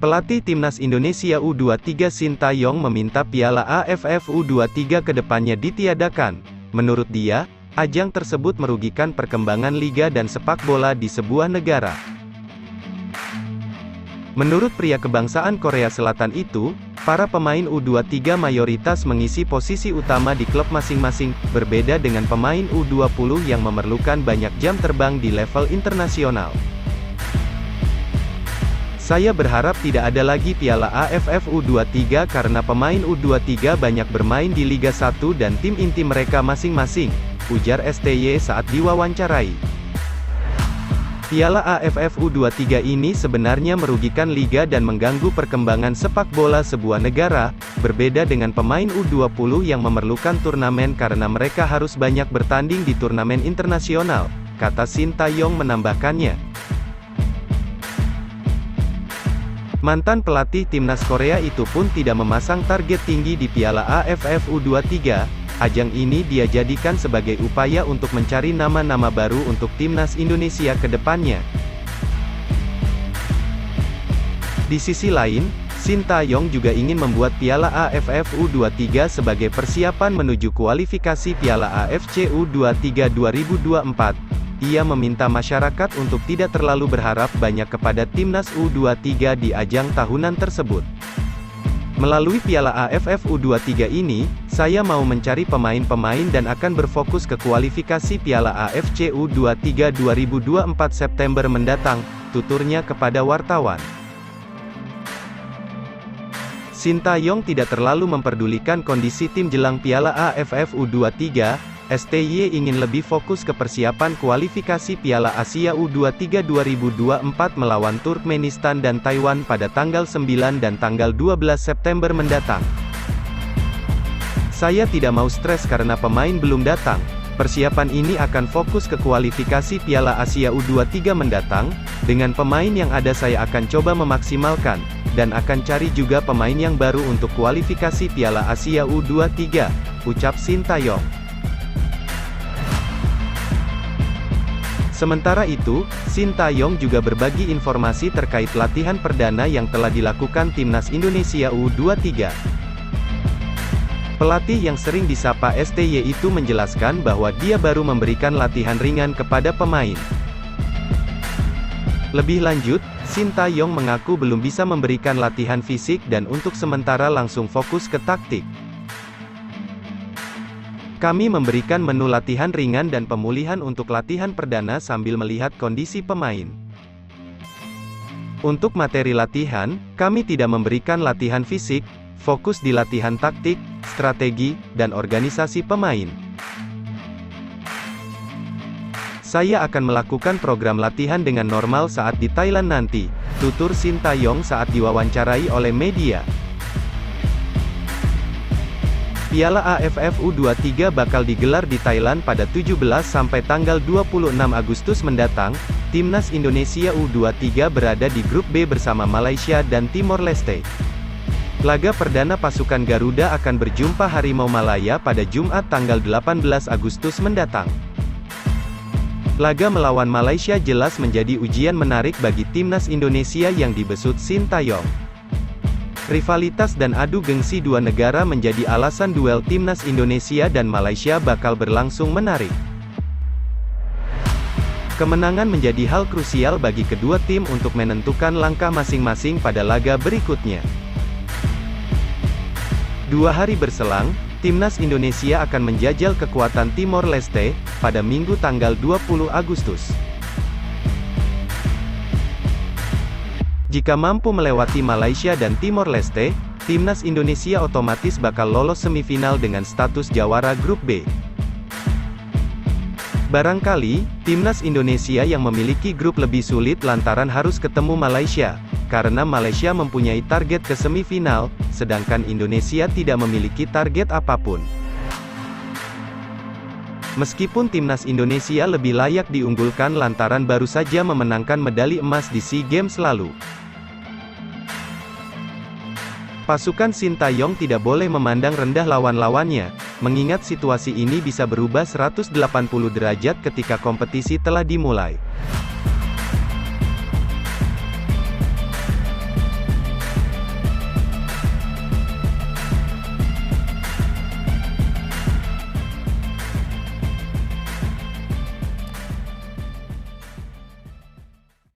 Pelatih Timnas Indonesia U23 Sintayong meminta Piala AFF U23 kedepannya ditiadakan. Menurut dia, ajang tersebut merugikan perkembangan liga dan sepak bola di sebuah negara. Menurut pria kebangsaan Korea Selatan itu, para pemain U23 mayoritas mengisi posisi utama di klub masing-masing, berbeda dengan pemain U20 yang memerlukan banyak jam terbang di level internasional. Saya berharap tidak ada lagi Piala AFF U23 karena pemain U23 banyak bermain di Liga 1 dan tim inti mereka masing-masing, ujar STY saat diwawancarai. Piala AFF U23 ini sebenarnya merugikan liga dan mengganggu perkembangan sepak bola sebuah negara, berbeda dengan pemain U20 yang memerlukan turnamen karena mereka harus banyak bertanding di turnamen internasional, kata Sintayong menambahkannya. Mantan pelatih timnas Korea itu pun tidak memasang target tinggi di Piala AFF U23. Ajang ini dia jadikan sebagai upaya untuk mencari nama-nama baru untuk timnas Indonesia ke depannya. Di sisi lain, Sintayong juga ingin membuat Piala AFF U23 sebagai persiapan menuju kualifikasi Piala AFC U23 2024. Ia meminta masyarakat untuk tidak terlalu berharap banyak kepada timnas U23 di ajang tahunan tersebut. Melalui Piala AFF U23 ini, saya mau mencari pemain-pemain dan akan berfokus ke kualifikasi Piala AFC U23 2024 September mendatang, tuturnya kepada wartawan. Sintayong tidak terlalu memperdulikan kondisi tim jelang Piala AFF U23. STY ingin lebih fokus ke persiapan kualifikasi Piala Asia U23 2024 melawan Turkmenistan dan Taiwan pada tanggal 9 dan tanggal 12 September mendatang. Saya tidak mau stres karena pemain belum datang. Persiapan ini akan fokus ke kualifikasi Piala Asia U23 mendatang. Dengan pemain yang ada saya akan coba memaksimalkan, dan akan cari juga pemain yang baru untuk kualifikasi Piala Asia U23, ucap Sintayong. Sementara itu, Sintayong juga berbagi informasi terkait latihan perdana yang telah dilakukan Timnas Indonesia U23. Pelatih yang sering disapa STY itu menjelaskan bahwa dia baru memberikan latihan ringan kepada pemain. Lebih lanjut, Sintayong mengaku belum bisa memberikan latihan fisik dan untuk sementara langsung fokus ke taktik. Kami memberikan menu latihan ringan dan pemulihan untuk latihan perdana sambil melihat kondisi pemain. Untuk materi latihan, kami tidak memberikan latihan fisik, fokus di latihan taktik, strategi, dan organisasi pemain. Saya akan melakukan program latihan dengan normal saat di Thailand nanti, tutur Sintayong saat diwawancarai oleh media. Piala AFF U23 bakal digelar di Thailand pada 17 sampai tanggal 26 Agustus mendatang. Timnas Indonesia U23 berada di grup B bersama Malaysia dan Timor Leste. Laga perdana pasukan Garuda akan berjumpa Harimau Malaya pada Jumat tanggal 18 Agustus mendatang. Laga melawan Malaysia jelas menjadi ujian menarik bagi Timnas Indonesia yang dibesut Sintayong. Rivalitas dan adu gengsi dua negara menjadi alasan duel Timnas Indonesia dan Malaysia bakal berlangsung menarik. Kemenangan menjadi hal krusial bagi kedua tim untuk menentukan langkah masing-masing pada laga berikutnya. 2 hari berselang, Timnas Indonesia akan menjajal kekuatan Timor Leste, pada Minggu tanggal 20 Agustus. Jika mampu melewati Malaysia dan Timor Leste, Timnas Indonesia otomatis bakal lolos semifinal dengan status jawara grup B. Barangkali, Timnas Indonesia yang memiliki grup lebih sulit lantaran harus ketemu Malaysia, karena Malaysia mempunyai target ke semifinal, sedangkan Indonesia tidak memiliki target apapun. Meskipun Timnas Indonesia lebih layak diunggulkan lantaran baru saja memenangkan medali emas di SEA Games lalu. Pasukan Sintayong tidak boleh memandang rendah lawan-lawannya, mengingat situasi ini bisa berubah 180 derajat ketika kompetisi telah dimulai.